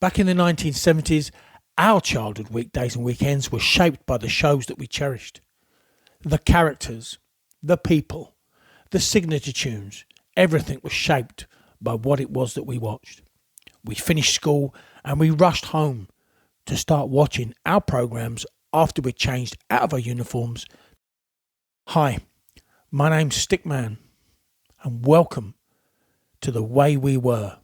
Back in the 1970s, our childhood weekdays and weekends were shaped by the shows that we cherished. The characters, the people, the signature tunes, everything was shaped by what it was that we watched. We finished school and we rushed home to start watching our programmes after we changed out of our uniforms. Hi, my name's Stickman and welcome to The Way We Were.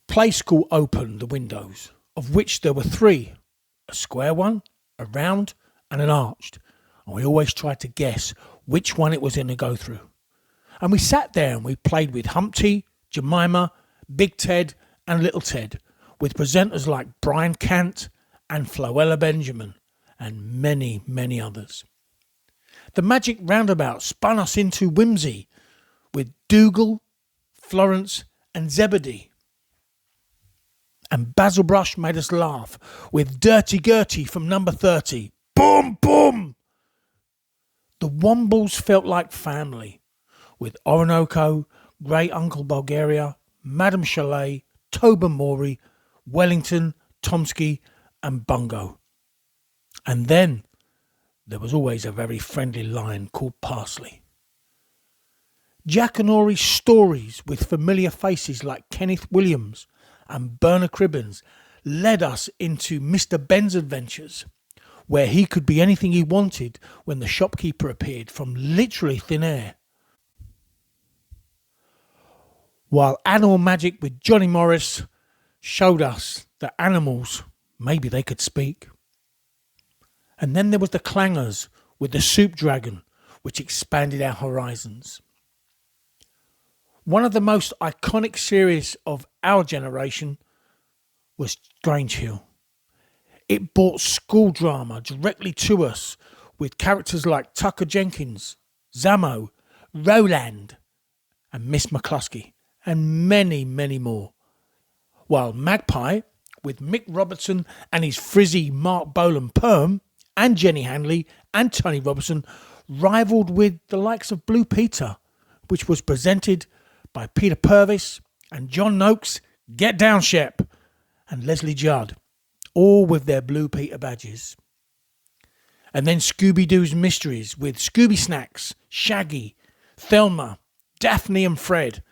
Play school opened the windows, of which there were three, a square one, a round and an arched, and we always tried to guess which one it was going to go through. And we sat there and we played with Humpty, Jemima, Big Ted and Little Ted, with presenters like Brian Cant and Floella Benjamin and many, many others. The magic roundabout spun us into whimsy with Dougal, Florence and Zebedee. And Basil Brush made us laugh with Dirty Gertie from Number 30. Boom, boom! The Wombles felt like family, with Orinoco, Great Uncle Bulgaria, Madame Chalet, Tobermory, Wellington, Tomsky and Bungo. And then there was always a very friendly lion called Parsley. Jack and Ori's stories with familiar faces like Kenneth Williams and Bernard Cribbins led us into Mr. Ben's adventures, where he could be anything he wanted when the shopkeeper appeared from literally thin air. While Animal Magic with Johnny Morris showed us that animals, maybe they could speak. And then there was the Clangers with the Soup Dragon, which expanded our horizons. One of the most iconic series of our generation was Grange Hill. It brought school drama directly to us with characters like Tucker Jenkins, Zamo, Roland and Miss McCluskey and many, many more. While Magpie, with Mick Robertson and his frizzy Mark Bolan perm, and Jenny Hanley and Tony Robertson, rivaled with the likes of Blue Peter, which was presented by Peter Purvis and John Noakes, Get Down Shep, and Leslie Judd, all with their Blue Peter badges. And then Scooby-Doo's Mysteries with Scooby Snacks, Shaggy, Thelma, Daphne and Fred,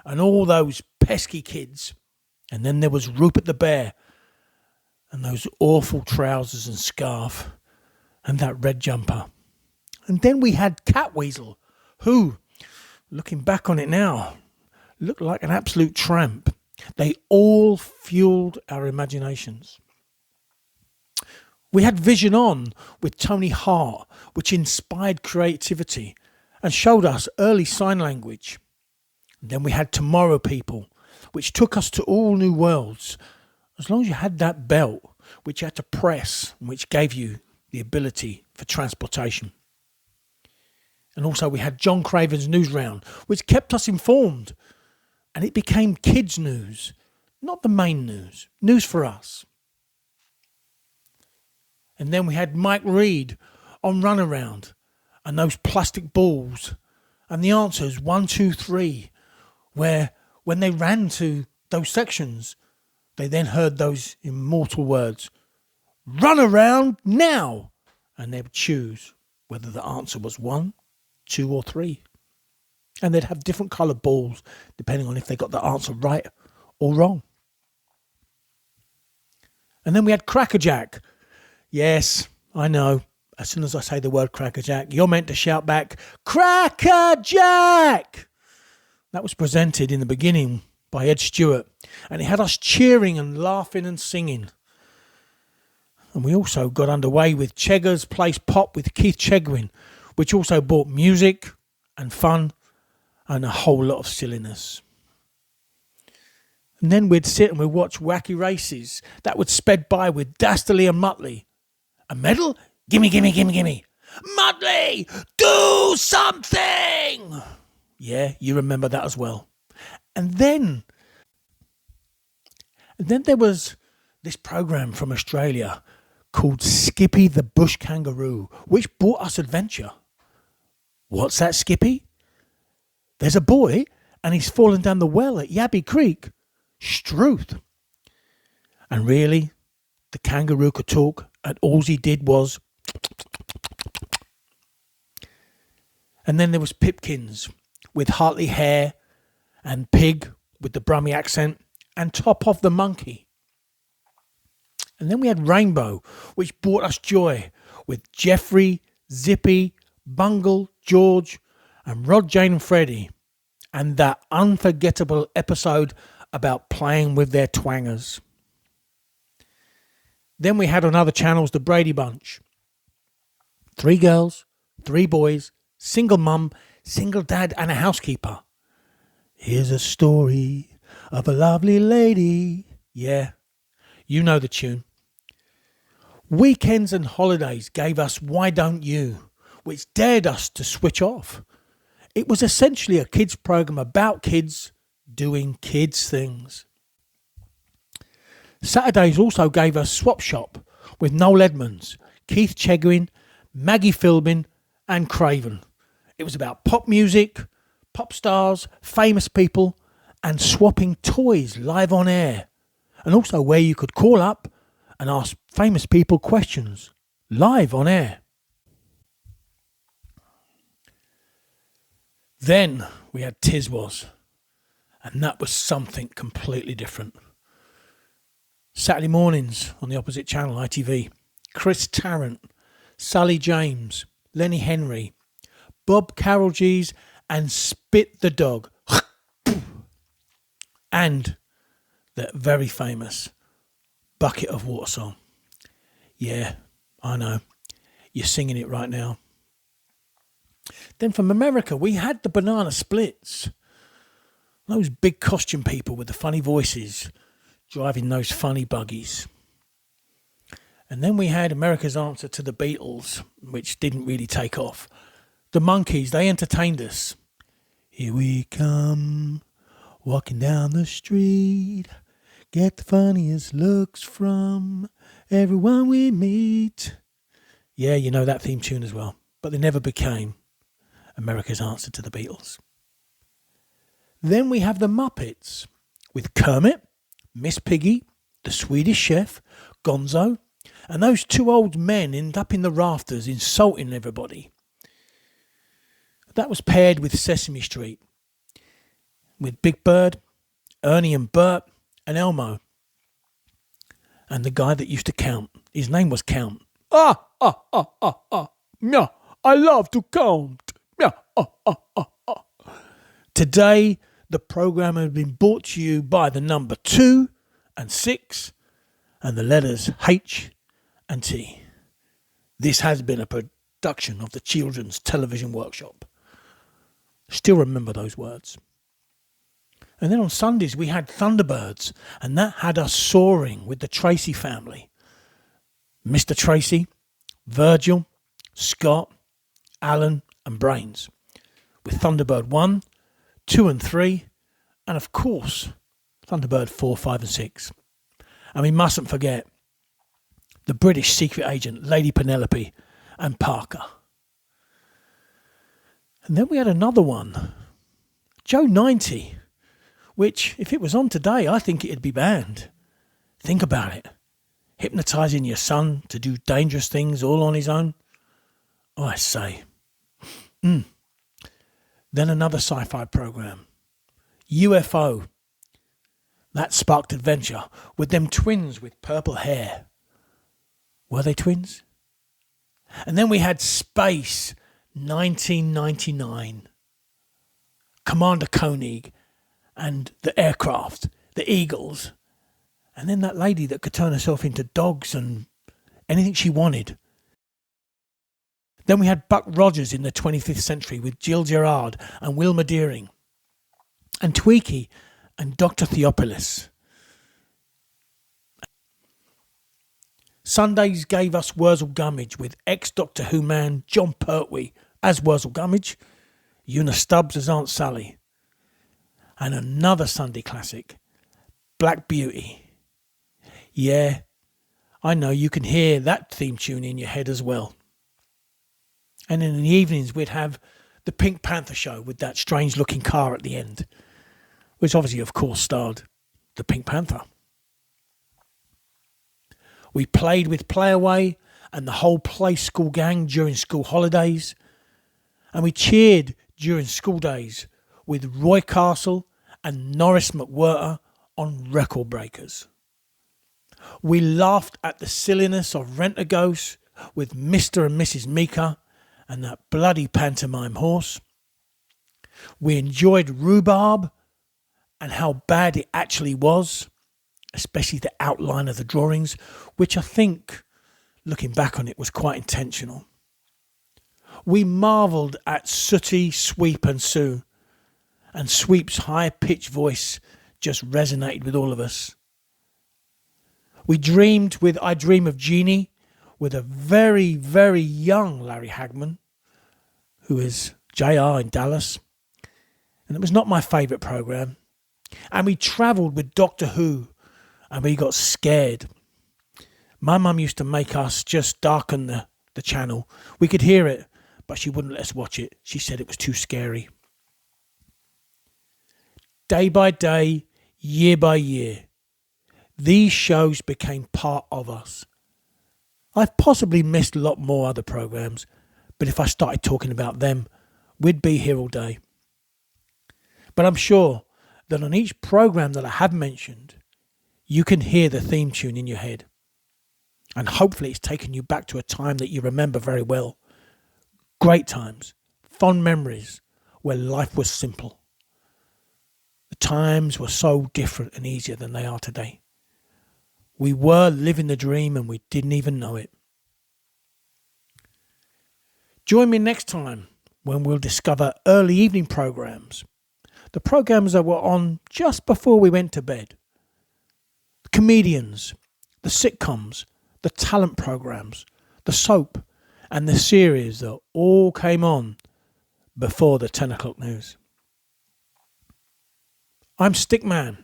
and all those pesky kids. And then there was Rupert the Bear, and those awful trousers and scarf, and that red jumper. And then we had Catweasel, who, looking back on it now, looked like an absolute tramp. They all fueled our imaginations. We had Vision On with Tony Hart, which inspired creativity and showed us early sign language. And then we had Tomorrow People, which took us to all new worlds, as long as you had that belt, which you had to press, and which gave you the ability for transportation. And also we had John Craven's News Round, which kept us informed. And it became kids' news, not the main news, news for us. And then we had Mike Reed on Runaround, and those plastic balls, and the answers 1, 2, 3, where when they ran to those sections, they then heard those immortal words, "Run around now!" And they would choose whether the answer was 1, 2 or 3. And they'd have different coloured balls depending on if they got the answer right or wrong. And then we had Crackerjack. Yes, I know. As soon as I say the word Crackerjack, you're meant to shout back, "Crackerjack!" That was presented in the beginning by Ed Stewart, and it had us cheering and laughing and singing. And we also got underway with Cheggers Plays Pop with Keith Chegwin, which also brought music and fun and a whole lot of silliness. And then we'd sit and we'd watch wacky races that would sped by with Dastardly and Muttley. A medal? Gimme, gimme, gimme, gimme. Muttley, do something! Yeah, you remember that as well. And then there was this program from Australia called Skippy the Bush Kangaroo, which brought us adventure. What's that, Skippy? There's a boy and he's fallen down the well at Yabby Creek. Struth. And really, the kangaroo could talk, and all he did was... And then there was Pipkins, with Hartley hair, and Pig, with the Brummy accent, and Top of the Monkey. And then we had Rainbow, which brought us joy, with Geoffrey, Zippy, Bungle, George, and Rod, Jane and Freddie, and that unforgettable episode about playing with their twangers. Then we had on other channels the Brady Bunch. 3 girls, 3 boys, single mum, single dad and a housekeeper. Here's a story of a lovely lady. Yeah, you know the tune. Weekends and holidays gave us Why Don't You, which dared us to switch off. It was essentially a kids' program about kids doing kids' things. Saturdays also gave us Swap Shop with Noel Edmonds, Keith Chegwin, Maggie Philbin and Craven. It was about pop music, pop stars, famous people and swapping toys live on air, and also where you could call up and ask famous people questions live on air. Then we had Tiswas, and that was something completely different. Saturday mornings on the opposite channel, ITV. Chris Tarrant, Sally James, Lenny Henry, Bob Carroll-Gees and Spit the Dog. And that very famous Bucket of Water song. Yeah, I know. You're singing it right now. Then from America, we had the Banana Splits. Those big costume people with the funny voices driving those funny buggies. And then we had America's answer to the Beatles, which didn't really take off. The Monkees, they entertained us. Here we come, walking down the street, get the funniest looks from everyone we meet. Yeah, you know that theme tune as well, but they never became America's answer to the Beatles. Then we have the Muppets with Kermit, Miss Piggy, the Swedish Chef, Gonzo, and those 2 old men end up in the rafters insulting everybody. That was paired with Sesame Street, with Big Bird, Ernie and Bert, and Elmo. And the guy that used to count, his name was Count. Yeah, I love to count. Yeah, Today, the programme has been brought to you by the number 2 and 6 and the letters H and T. This has been a production of the Children's Television Workshop. Still remember those words. And then on Sundays we had Thunderbirds, and that had us soaring with the Tracy family. Mr. Tracy, Virgil, Scott, Alan and Brains. With Thunderbird 1, 2 and 3, and of course Thunderbird 4, 5 and 6. And we mustn't forget the British secret agent Lady Penelope and Parker. And then we had another one, Joe 90, which, if it was on today, I think it'd be banned. Think about it. Hypnotising your son to do dangerous things all on his own. I say. Then another sci-fi programme, UFO. That sparked adventure with them twins with purple hair. Were they twins? And then we had Space 1999. Commander Koenig and the aircraft, the Eagles. And then that lady that could turn herself into dogs and anything she wanted. Then we had Buck Rogers in the 25th century with Jill Gerard and Wilma Deering. And Tweaky and Dr. Theophilus. Sundays gave us Wurzel Gummidge with ex-Doctor Who man John Pertwee as Wurzel Gummidge, Una Stubbs as Aunt Sally. And another Sunday classic, Black Beauty. Yeah, I know you can hear that theme tune in your head as well. And in the evenings we'd have the Pink Panther show with that strange looking car at the end. which obviously, of course, starred the Pink Panther. We played with Playaway and the whole play school gang during school holidays, and we cheered during school days with Roy Castle and Norris McWhirter on record breakers. We laughed at the silliness of Rent-A-Ghost with Mr. and Mrs. Meeker and that bloody pantomime horse. We enjoyed Rhubarb and how bad it actually was, especially the outline of the drawings, which I think, looking back on it, was quite intentional. We marvelled at Sooty, Sweep and Sue, and Sweep's high-pitched voice just resonated with all of us. We dreamed with I Dream of Jeannie with a very, very young Larry Hagman, who is JR in Dallas. And it was not my favourite programme. And we travelled with Doctor Who, and we got scared. My mum used to make us just darken the channel. We could hear it, but she wouldn't let us watch it. She said it was too scary. Day by day, year by year, these shows became part of us. I've possibly missed a lot more other programmes, but if I started talking about them, we'd be here all day. But I'm sure that on each programme that I have mentioned, you can hear the theme tune in your head. And hopefully it's taken you back to a time that you remember very well. Great times, fond memories, where life was simple. The times were so different and easier than they are today. We were living the dream and we didn't even know it. Join me next time when we'll discover early evening programmes. The programmes that were on just before we went to bed. The comedians, the sitcoms, the talent programmes, the soap and the series that all came on before the 10 o'clock news. I'm Stickman.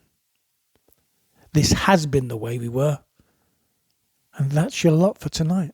This has been the way we were. And that's your lot for tonight.